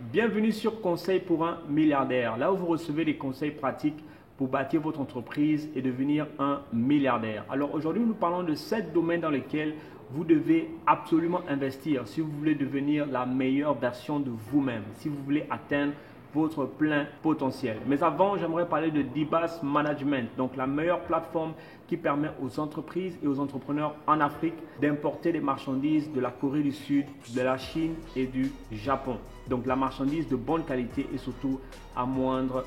Bienvenue sur Conseil pour un milliardaire, là où vous recevez des conseils pratiques pour bâtir votre entreprise et devenir un milliardaire. Alors aujourd'hui, nous parlons de 7 domaines dans lesquels vous devez absolument investir si vous voulez devenir la meilleure version de vous-même, si vous voulez atteindre votre plein potentiel. Mais avant, j'aimerais parler de DBAS Management, donc la meilleure plateforme qui permet aux entreprises et aux entrepreneurs en Afrique d'importer des marchandises de la Corée du Sud, de la Chine et du Japon. Donc la marchandise de bonne qualité et surtout à moindre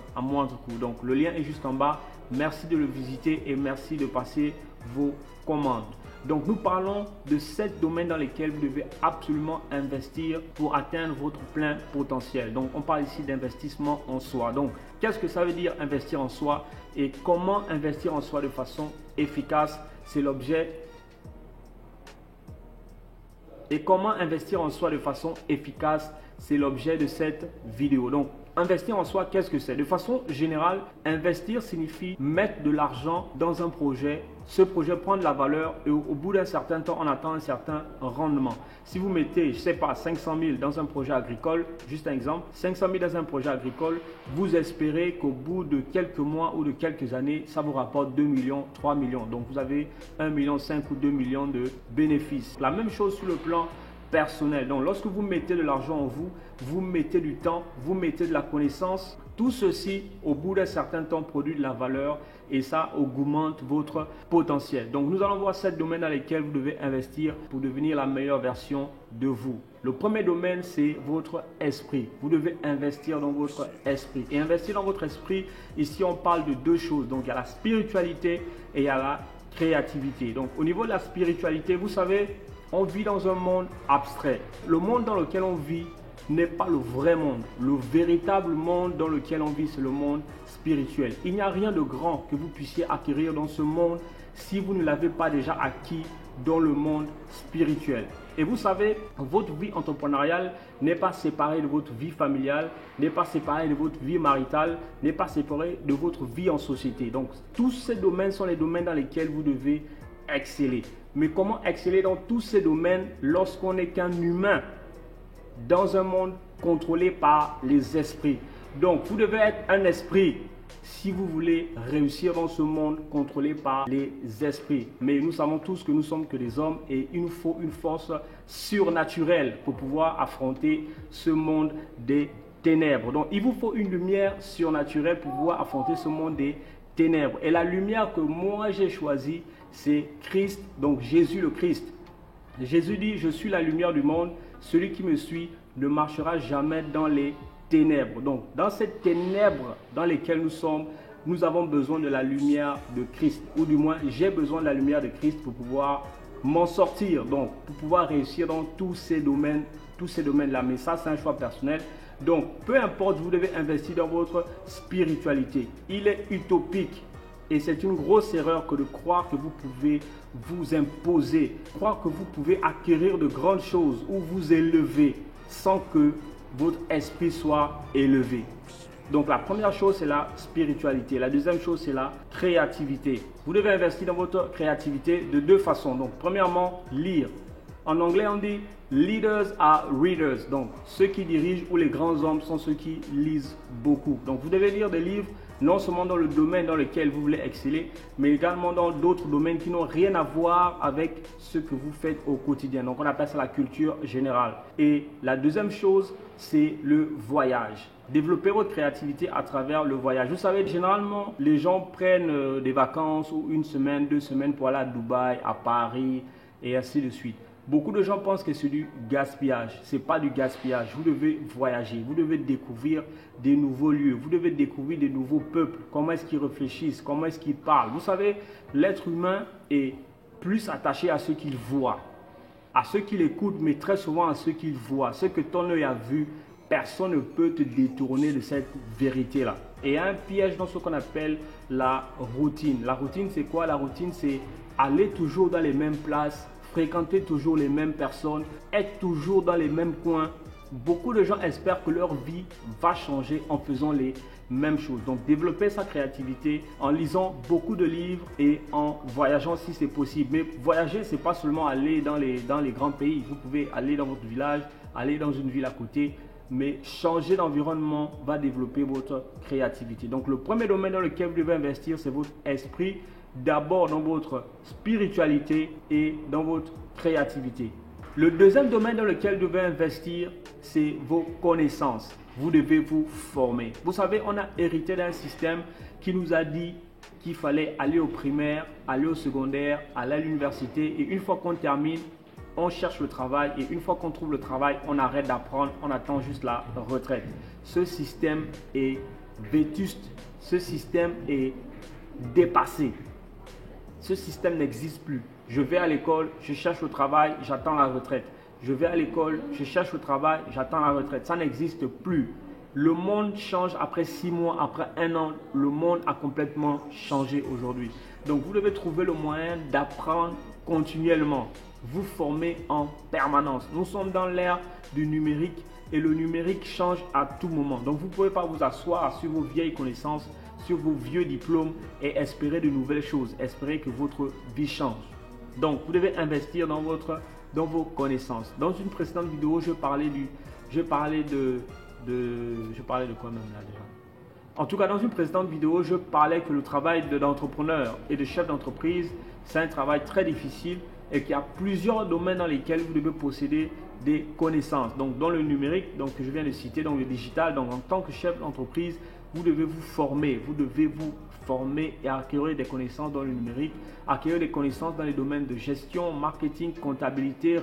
coût. Donc le lien est juste en bas. Merci de le visiter et merci de passer vos commandes. Donc nous parlons de 7 domaines dans lesquels vous devez absolument investir pour atteindre votre plein potentiel. Donc on parle ici d'investissement en soi. Donc qu'est-ce que ça veut dire investir en soi et comment investir en soi de façon efficace? C'est l'objet. Et comment investir en soi de façon efficace? C'est l'objet de cette vidéo. Donc, investir en soi, qu'est-ce que c'est? De façon générale, investir signifie mettre de l'argent dans un projet. Ce projet prend de la valeur et au bout d'un certain temps, on attend un certain rendement. Si vous mettez, je ne sais pas, 500 000 dans un projet agricole, juste un exemple, 500 000 dans un projet agricole, vous espérez qu'au bout de quelques mois ou de quelques années, ça vous rapporte 2 millions, 3 millions. Donc, vous avez 1,5 million ou 2 millions de bénéfices. La même chose sur le plan personnel. Donc, lorsque vous mettez de l'argent en vous, vous mettez du temps, vous mettez de la connaissance. Tout ceci, au bout d'un certain temps, produit de la valeur et ça augmente votre potentiel. Donc, nous allons voir 7 domaines dans lesquels vous devez investir pour devenir la meilleure version de vous. Le premier domaine, c'est votre esprit. Vous devez investir dans votre esprit. Et investir dans votre esprit, ici, on parle de deux choses. Donc, il y a la spiritualité et il y a la créativité. Donc, au niveau de la spiritualité, vous savez, on vit dans un monde abstrait. Le monde dans lequel on vit n'est pas le vrai monde. Le véritable monde dans lequel on vit, c'est le monde spirituel. Il n'y a rien de grand que vous puissiez acquérir dans ce monde si vous ne l'avez pas déjà acquis dans le monde spirituel. Et vous savez, votre vie entrepreneuriale n'est pas séparée de votre vie familiale, n'est pas séparée de votre vie maritale, n'est pas séparée de votre vie en société. Donc, tous ces domaines sont les domaines dans lesquels vous devez exceller. Mais comment exceller dans tous ces domaines lorsqu'on n'est qu'un humain dans un monde contrôlé par les esprits? Donc, vous devez être un esprit si vous voulez réussir dans ce monde contrôlé par les esprits. Mais nous savons tous que nous sommes que des hommes et il nous faut une force surnaturelle pour pouvoir affronter ce monde des ténèbres. Donc, il vous faut une lumière surnaturelle pour pouvoir affronter ce monde des ténèbres. Et la lumière que moi j'ai choisie, c'est Christ, donc Jésus le Christ. Jésus dit, je suis la lumière du monde, celui qui me suit ne marchera jamais dans les ténèbres. Donc, dans ces ténèbres dans lesquelles nous sommes, nous avons besoin de la lumière de Christ. Ou du moins, j'ai besoin de la lumière de Christ pour pouvoir m'en sortir. Donc, pour pouvoir réussir dans tous ces domaines-là. Mais ça, c'est un choix personnel. Donc, peu importe, vous devez investir dans votre spiritualité. Il est utopique. Et c'est une grosse erreur que de croire que vous pouvez vous imposer, croire que vous pouvez acquérir de grandes choses ou vous élever sans que votre esprit soit élevé. Donc la première chose, c'est la spiritualité. La deuxième chose, c'est la créativité. Vous devez investir dans votre créativité de deux façons. Donc premièrement, lire. En anglais, on dit « leaders are readers ». Donc ceux qui dirigent ou les grands hommes sont ceux qui lisent beaucoup. Donc vous devez lire des livres non seulement dans le domaine dans lequel vous voulez exceller, mais également dans d'autres domaines qui n'ont rien à voir avec ce que vous faites au quotidien. Donc, on appelle ça la culture générale. Et la deuxième chose, c'est le voyage. Développer votre créativité à travers le voyage. Vous savez, généralement, les gens prennent des vacances ou 1 semaine, 2 semaines pour aller à Dubaï, à Paris et ainsi de suite. Beaucoup de gens pensent que c'est du gaspillage. Ce n'est pas du gaspillage. Vous devez voyager. Vous devez découvrir des nouveaux lieux. Vous devez découvrir des nouveaux peuples. Comment est-ce qu'ils réfléchissent? Comment est-ce qu'ils parlent? Vous savez, l'être humain est plus attaché à ce qu'il voit, à ce qu'il écoute, mais très souvent à ce qu'il voit. Ce que ton œil a vu, personne ne peut te détourner de cette vérité-là. Et il y a un piège dans ce qu'on appelle la routine. La routine, c'est quoi? La routine, c'est aller toujours dans les mêmes places, fréquenter toujours les mêmes personnes, être toujours dans les mêmes coins. Beaucoup de gens espèrent que leur vie va changer en faisant les mêmes choses. Donc, développer sa créativité en lisant beaucoup de livres et en voyageant si c'est possible. Mais voyager, ce n'est pas seulement aller dans les grands pays. Vous pouvez aller dans votre village, aller dans une ville à côté, mais changer d'environnement va développer votre créativité. Donc le premier domaine dans lequel vous devez investir, c'est votre esprit, d'abord dans votre spiritualité et dans votre créativité. Le deuxième domaine dans lequel vous devez investir, c'est vos connaissances. Vous devez vous former. Vous savez, on a hérité d'un système qui nous a dit qu'il fallait aller au primaire, aller au secondaire, aller à l'université, et une fois qu'on termine, on cherche le travail, et une fois qu'on trouve le travail, on arrête d'apprendre, on attend juste la retraite. Ce système est vétuste, ce système est dépassé. Ce système n'existe plus. Je vais à l'école, je cherche le travail, j'attends la retraite. Je vais à l'école, je cherche le travail, j'attends la retraite. Ça n'existe plus. Le monde change après 6 mois, après 1 an. Le monde a complètement changé aujourd'hui. Donc, vous devez trouver le moyen d'apprendre continuellement. Vous former en permanence. Nous sommes dans l'ère du numérique et le numérique change à tout moment. Donc, vous ne pouvez pas vous asseoir sur vos vieilles connaissances, sur vos vieux diplômes et espérer de nouvelles choses. Espérer que votre vie change. Donc, vous devez investir dans vos connaissances. Dans une précédente vidéo, je parlais de quoi même là déjà? En tout cas, dans une précédente vidéo, je parlais que le travail d'entrepreneur et de chef d'entreprise, c'est un travail très difficile et qu'il y a plusieurs domaines dans lesquels vous devez posséder des connaissances. Donc, dans le numérique, donc, que je viens de citer, dans le digital, donc en tant que chef d'entreprise, vous devez vous former. Vous devez vous former et acquérir des connaissances dans le numérique, acquérir des connaissances dans les domaines de gestion, marketing, comptabilité,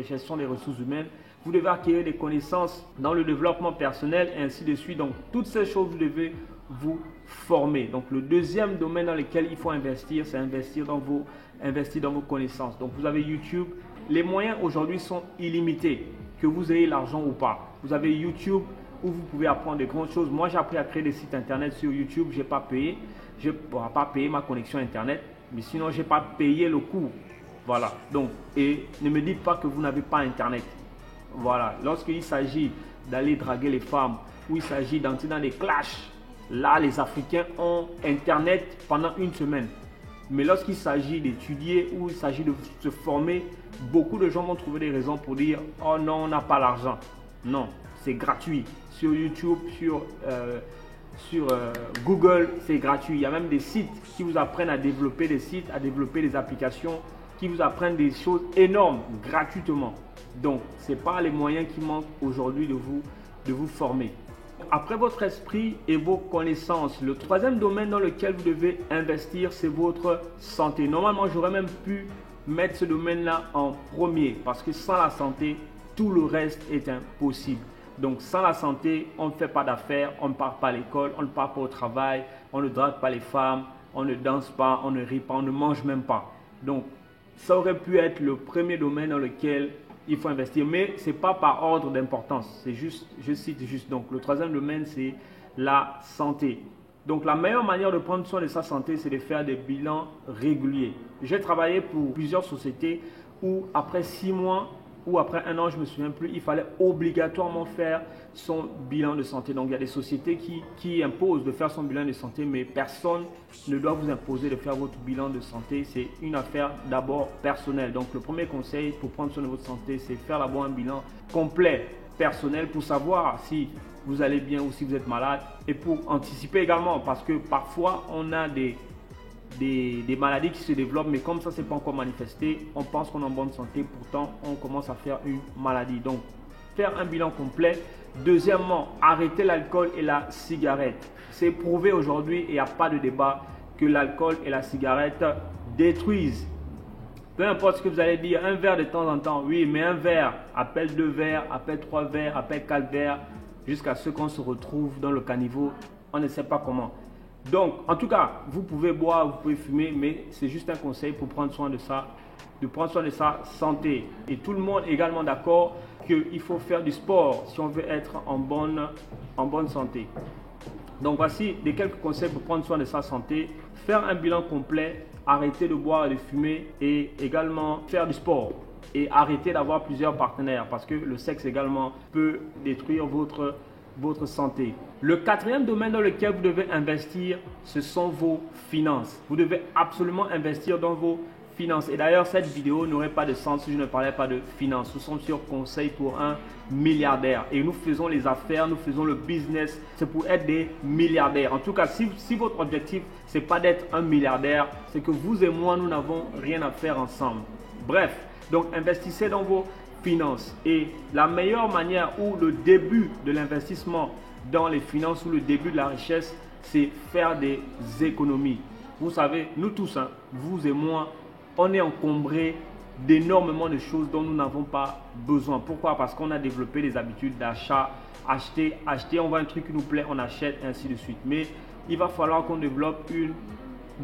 gestion des ressources humaines. Vous devez acquérir des connaissances dans le développement personnel et ainsi de suite. Donc, toutes ces choses, vous devez vous former. Donc, le deuxième domaine dans lequel il faut investir, c'est investir dans vos connaissances. Donc, vous avez YouTube. Les moyens aujourd'hui sont illimités, que vous ayez l'argent ou pas. Vous avez YouTube où vous pouvez apprendre de grandes choses. Moi, j'ai appris à créer des sites internet sur YouTube. Je n'ai pas payé. Je ne pourrai pas payer ma connexion internet. Mais sinon, je n'ai pas payé le coût. Voilà. Donc, et ne me dites pas que vous n'avez pas internet. Voilà, lorsqu'il s'agit d'aller draguer les femmes ou il s'agit d'entrer dans des clashs, là les Africains ont internet pendant 1 semaine. Mais lorsqu'il s'agit d'étudier ou il s'agit de se former, beaucoup de gens vont trouver des raisons pour dire « Oh non, on n'a pas l'argent ». Non, c'est gratuit. Sur YouTube, sur Google, c'est gratuit. Il y a même des sites qui vous apprennent à développer des sites, à développer des applications, qui vous apprennent des choses énormes gratuitement. Donc, ce n'est pas les moyens qui manquent aujourd'hui de vous former. Après votre esprit et vos connaissances, le troisième domaine dans lequel vous devez investir, c'est votre santé. Normalement, j'aurais même pu mettre ce domaine-là en premier parce que sans la santé, tout le reste est impossible. Donc, sans la santé, on ne fait pas d'affaires, on ne part pas à l'école, on ne part pas au travail, on ne drague pas les femmes, on ne danse pas, on ne rit pas, on ne mange même pas. Donc, ça aurait pu être le premier domaine dans lequel il faut investir, mais ce n'est pas par ordre d'importance. C'est juste, je cite juste. Donc, le troisième domaine, c'est la santé. Donc, la meilleure manière de prendre soin de sa santé, c'est de faire des bilans réguliers. J'ai travaillé pour plusieurs sociétés où, après 6 mois ou après 1 an, je ne me souviens plus, il fallait obligatoirement faire son bilan de santé. Donc, il y a des sociétés qui imposent de faire son bilan de santé, mais personne ne doit vous imposer de faire votre bilan de santé. C'est une affaire d'abord personnelle. Donc, le premier conseil pour prendre soin de votre santé, c'est faire d'abord un bilan complet, personnel, pour savoir si vous allez bien ou si vous êtes malade et pour anticiper également, parce que parfois, on a des maladies qui se développent, mais comme ça, ce n'est pas encore manifesté, on pense qu'on est en bonne santé, pourtant, on commence à faire une maladie. Donc, faire un bilan complet. Deuxièmement, arrêter l'alcool et la cigarette. C'est prouvé aujourd'hui et il n'y a pas de débat que l'alcool et la cigarette détruisent. Peu importe ce que vous allez dire, un verre de temps en temps, oui, mais un verre appelle 2 verres, appelle 3 verres, appelle 4 verres, jusqu'à ce qu'on se retrouve dans le caniveau, on ne sait pas comment. Donc, en tout cas, vous pouvez boire, vous pouvez fumer, mais c'est juste un conseil pour prendre soin de ça, de prendre soin de sa santé. Et tout le monde est également d'accord qu'il faut faire du sport si on veut être en bonne santé. Donc, voici les quelques conseils pour prendre soin de sa santé. Faire un bilan complet, arrêter de boire et de fumer et également faire du sport. Et arrêter d'avoir plusieurs partenaires parce que le sexe également peut détruire votre santé. Le quatrième domaine dans lequel vous devez investir, ce sont vos finances. Vous devez absolument investir dans vos finance. Et d'ailleurs, cette vidéo n'aurait pas de sens si je ne parlais pas de finance. Nous sommes sur Conseil pour un milliardaire et nous faisons les affaires, nous faisons le business. C'est pour être des milliardaires. En tout cas, si votre objectif, c'est pas d'être un milliardaire, c'est que vous et moi, nous n'avons rien à faire ensemble. Bref, donc investissez dans vos finances. Et la meilleure manière ou le début de l'investissement dans les finances ou le début de la richesse, c'est faire des économies. Vous savez, nous tous, vous et moi, on est encombrés d'énormément de choses dont nous n'avons pas besoin. Pourquoi? Parce qu'on a développé des habitudes d'achat, acheter, on voit un truc qui nous plaît, on achète, et ainsi de suite. Mais il va falloir qu'on développe une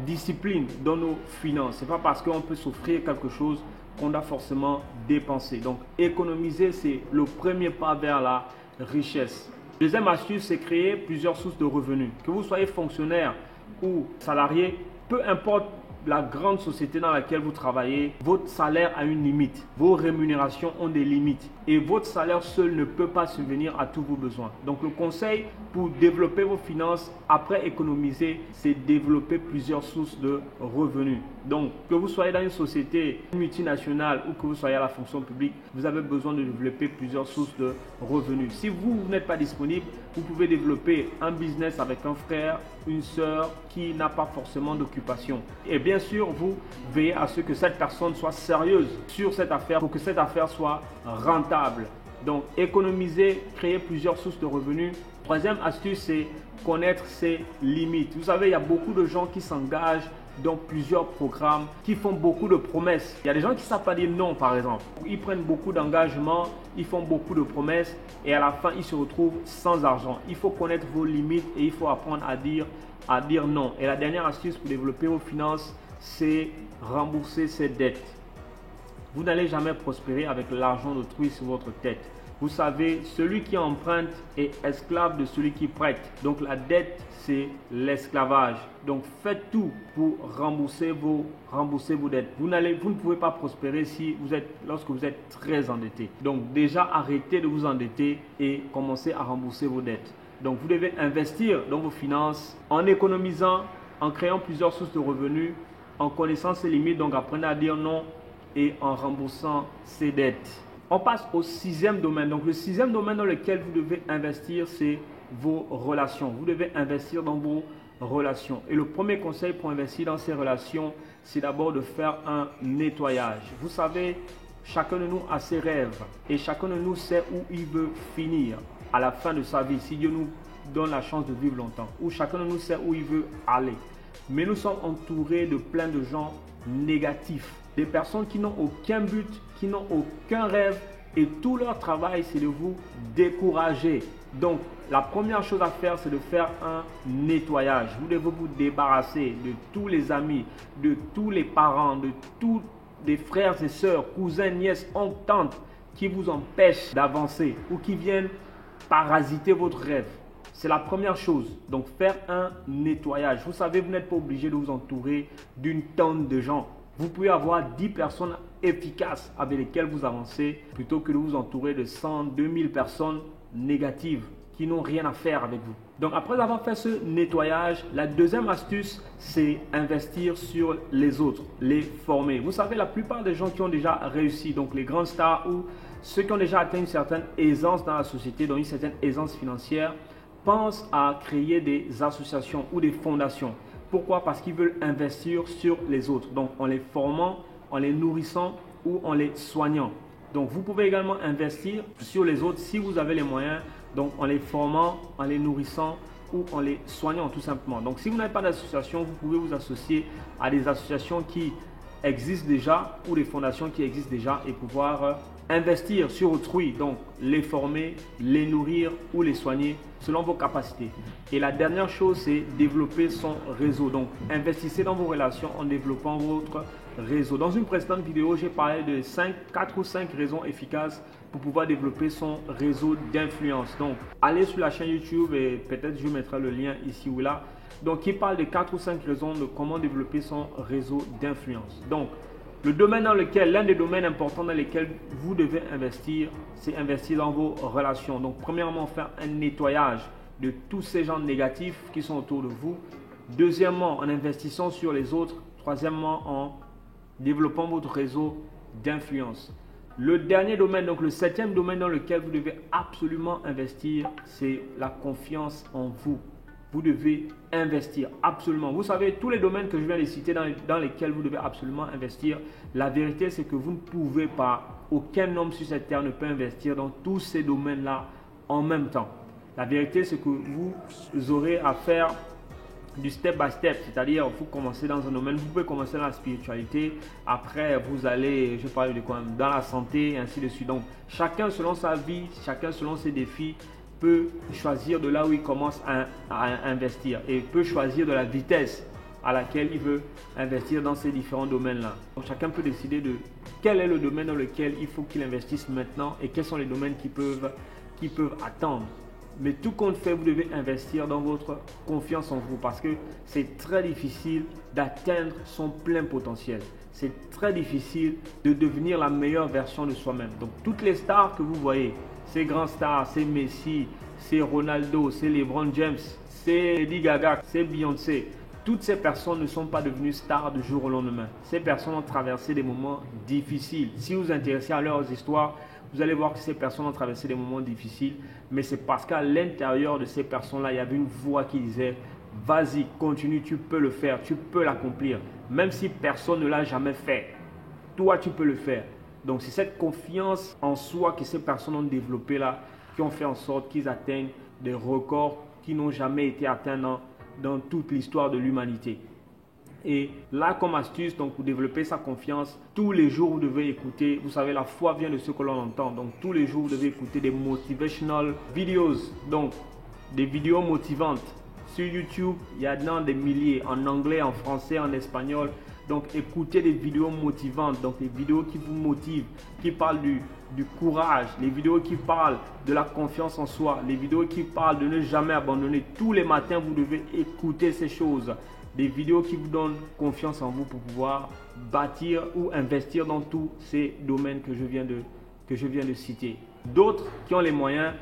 discipline dans nos finances. Ce n'est pas parce qu'on peut s'offrir quelque chose qu'on doit forcément dépenser. Donc, économiser, c'est le premier pas vers la richesse. Deuxième astuce, c'est créer plusieurs sources de revenus. Que vous soyez fonctionnaire ou salarié, peu importe la grande société dans laquelle vous travaillez, votre salaire a une limite. Vos rémunérations ont des limites. Et votre salaire seul ne peut pas subvenir à tous vos besoins. Donc le conseil pour développer vos finances, après économiser, c'est développer plusieurs sources de revenus. Donc que vous soyez dans une société multinationale ou que vous soyez à la fonction publique, vous avez besoin de développer plusieurs sources de revenus. Si vous n'êtes pas disponible, vous pouvez développer un business avec un frère, une sœur qui n'a pas forcément d'occupation. Et bien sûr, vous veillez à ce que cette personne soit sérieuse sur cette affaire pour que cette affaire soit rentable. Donc, économiser, créer plusieurs sources de revenus. Troisième astuce, c'est connaître ses limites. Vous savez, il y a beaucoup de gens qui s'engagent dans plusieurs programmes, qui font beaucoup de promesses. Il y a des gens qui ne savent pas dire non, par exemple. Ils prennent beaucoup d'engagements, ils font beaucoup de promesses et à la fin, ils se retrouvent sans argent. Il faut connaître vos limites et il faut apprendre à dire non. Et la dernière astuce pour développer vos finances, c'est rembourser ses dettes. Vous n'allez jamais prospérer avec l'argent d'autrui sur votre tête. Vous savez, celui qui emprunte est esclave de celui qui prête. Donc la dette, c'est l'esclavage. Donc faites tout pour rembourser vos dettes. Vous ne pouvez pas prospérer lorsque vous êtes très endetté. Donc déjà, arrêtez de vous endetter et commencez à rembourser vos dettes. Donc vous devez investir dans vos finances en économisant, en créant plusieurs sources de revenus, en connaissant ses limites, donc apprenez à dire non et en remboursant ses dettes. On passe au sixième domaine. Donc le sixième domaine dans lequel vous devez investir, c'est vos relations. Vous devez investir dans vos relations. Et le premier conseil pour investir dans ces relations, c'est d'abord de faire un nettoyage. Vous savez, chacun de nous a ses rêves et chacun de nous sait où il veut finir à la fin de sa vie, si Dieu nous donne la chance de vivre longtemps, ou chacun de nous sait où il veut aller. Mais nous sommes entourés de plein de gens négatifs, des personnes qui n'ont aucun but, qui n'ont aucun rêve et tout leur travail, c'est de vous décourager. Donc, la première chose à faire, c'est de faire un nettoyage. Vous devez vous débarrasser de tous les amis, de tous les parents, de tous les frères et sœurs, cousins, nièces, oncles, tantes qui vous empêchent d'avancer ou qui viennent parasiter votre rêve. C'est la première chose. Donc, faire un nettoyage. Vous savez, vous n'êtes pas obligé de vous entourer d'une tonne de gens. Vous pouvez avoir 10 personnes efficaces avec lesquelles vous avancez plutôt que de vous entourer de 100, 2000 personnes négatives qui n'ont rien à faire avec vous. Donc, après avoir fait ce nettoyage, la deuxième astuce, c'est investir sur les autres, les former. Vous savez, la plupart des gens qui ont déjà réussi, donc les grandes stars ou ceux qui ont déjà atteint une certaine aisance dans la société, donc une certaine aisance financière, pensent à créer des associations ou des fondations. Pourquoi? Parce qu'ils veulent investir sur les autres. Donc, en les formant, en les nourrissant ou en les soignant. Donc, vous pouvez également investir sur les autres si vous avez les moyens. Donc, en les formant, en les nourrissant ou en les soignant tout simplement. Donc, si vous n'avez pas d'association, vous pouvez vous associer à des associations qui existent déjà ou des fondations qui existent déjà et pouvoir investir sur autrui. Donc, les former, les nourrir ou les soigner selon vos capacités. Et la dernière chose, c'est développer son réseau. Donc, investissez dans vos relations en développant votre réseau. Dans une précédente vidéo, j'ai parlé de 4 ou 5 raisons efficaces pour pouvoir développer son réseau d'influence. Donc, allez sur la chaîne YouTube et peut-être je mettrai le lien ici ou là. Donc, il parle de 4 ou 5 raisons de comment développer son réseau d'influence. Donc, l'un des domaines importants dans lesquels vous devez investir, c'est investir dans vos relations. Donc, premièrement, faire un nettoyage de tous ces gens négatifs qui sont autour de vous. Deuxièmement, en investissant sur les autres. Troisièmement, en développant votre réseau d'influence. Le dernier domaine, donc le 7e domaine dans lequel vous devez absolument investir, c'est la confiance en vous. Vous devez investir absolument. Vous savez, tous les domaines que je viens de citer dans lesquels vous devez absolument investir, la vérité c'est que vous ne pouvez pas, aucun homme sur cette terre ne peut investir dans tous ces domaines-là en même temps. La vérité c'est que vous aurez à faire du step by step, c'est-à-dire vous commencez dans un domaine, vous pouvez commencer dans la spiritualité, après vous allez, je parle de quoi, dans la santé et ainsi de suite. Donc chacun selon sa vie, chacun selon ses défis peut choisir de là où il commence à investir et peut choisir de la vitesse à laquelle il veut investir dans ces différents domaines-là. Donc chacun peut décider de quel est le domaine dans lequel il faut qu'il investisse maintenant et quels sont les domaines qui peuvent attendre. Mais tout compte fait, vous devez investir dans votre confiance en vous parce que c'est très difficile d'atteindre son plein potentiel. C'est très difficile de devenir la meilleure version de soi-même. Donc toutes les stars que vous voyez, ces grands stars, c'est Messi, c'est Ronaldo, c'est LeBron James, c'est Lady Gaga, c'est Beyoncé. Toutes ces personnes ne sont pas devenues stars du jour au lendemain. Ces personnes ont traversé des moments difficiles. Si vous vous intéressez à leurs histoires, vous allez voir que ces personnes ont traversé des moments difficiles, mais c'est parce qu'à l'intérieur de ces personnes-là, il y avait une voix qui disait « Vas-y, continue, tu peux le faire, tu peux l'accomplir. Même si personne ne l'a jamais fait, toi, tu peux le faire. » Donc, c'est cette confiance en soi que ces personnes ont développée là, qui ont fait en sorte qu'ils atteignent des records qui n'ont jamais été atteints dans toute l'histoire de l'humanité. Et là, comme astuce, donc pour développer sa confiance, tous les jours vous devez écouter, vous savez, la foi vient de ce que l'on entend. Donc tous les jours vous devez écouter des motivational videos, donc des vidéos motivantes. Sur YouTube, il y en a des milliers, en anglais, en français, en espagnol. Donc écoutez des vidéos motivantes, donc des vidéos qui vous motivent, qui parlent du courage, les vidéos qui parlent de la confiance en soi, les vidéos qui parlent de ne jamais abandonner. Tous les matins, vous devez écouter ces choses. Des vidéos qui vous donnent confiance en vous pour pouvoir bâtir ou investir dans tous ces domaines que je viens de citer. D'autres qui ont les moyens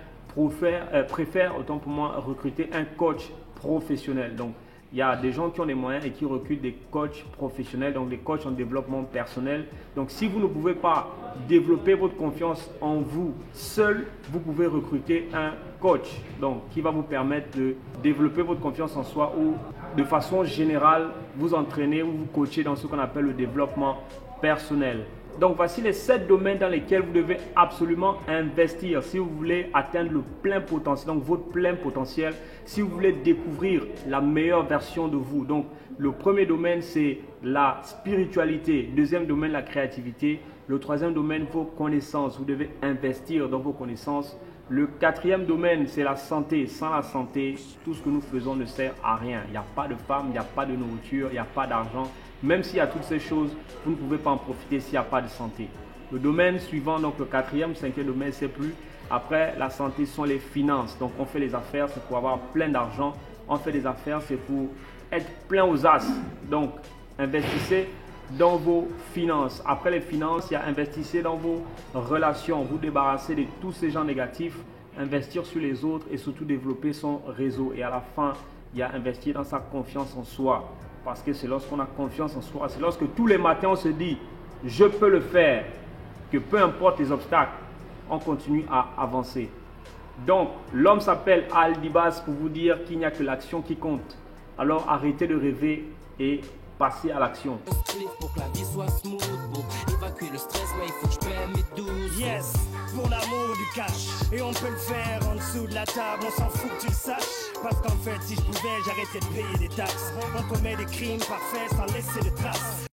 préfèrent, autant pour moi, recruter un coach professionnel. Donc, il y a des gens qui ont les moyens et qui recrutent des coachs professionnels, donc des coachs en développement personnel. Donc, si vous ne pouvez pas développer votre confiance en vous seul, vous pouvez recruter un coach donc, qui va vous permettre de développer votre confiance en soi ou de façon générale vous entraîner ou vous coacher dans ce qu'on appelle le développement personnel. Donc voici les 7 domaines dans lesquels vous devez absolument investir si vous voulez atteindre le plein potentiel, donc votre plein potentiel, si vous voulez découvrir la meilleure version de vous. Donc le premier domaine c'est la spiritualité, deuxième domaine la créativité, le troisième domaine vos connaissances, vous devez investir dans vos connaissances. Le quatrième domaine, c'est la santé. Sans la santé, tout ce que nous faisons ne sert à rien. Il n'y a pas de femme, il n'y a pas de nourriture, il n'y a pas d'argent. Même s'il y a toutes ces choses, vous ne pouvez pas en profiter s'il n'y a pas de santé. Le domaine suivant, donc le quatrième, cinquième domaine, c'est plus. Après, la santé sont les finances. Donc, on fait les affaires, c'est pour avoir plein d'argent. On fait des affaires, c'est pour être plein aux as. Donc, investissez dans vos finances. Après les finances, il y a investissez dans vos relations, vous débarrasser de tous ces gens négatifs, investir sur les autres et surtout développer son réseau. Et à la fin, il y a investir dans sa confiance en soi. Parce que c'est lorsqu'on a confiance en soi, c'est lorsque tous les matins on se dit « je peux le faire », que peu importe les obstacles, on continue à avancer. Donc, l'homme s'appelle Aldibas pour vous dire qu'il n'y a que l'action qui compte. Alors arrêtez de rêver et passer à l'action. Pour que la vie soit smooth, pour évacuer le stress, ouais, il faut que je paie mes douces. Yes, pour l'amour du cash. Et on peut le faire en dessous de la table, on s'en fout que tu le saches. Parce qu'en fait, si je pouvais, j'arrêtais de payer des taxes. On commet des crimes parfaits sans laisser de traces.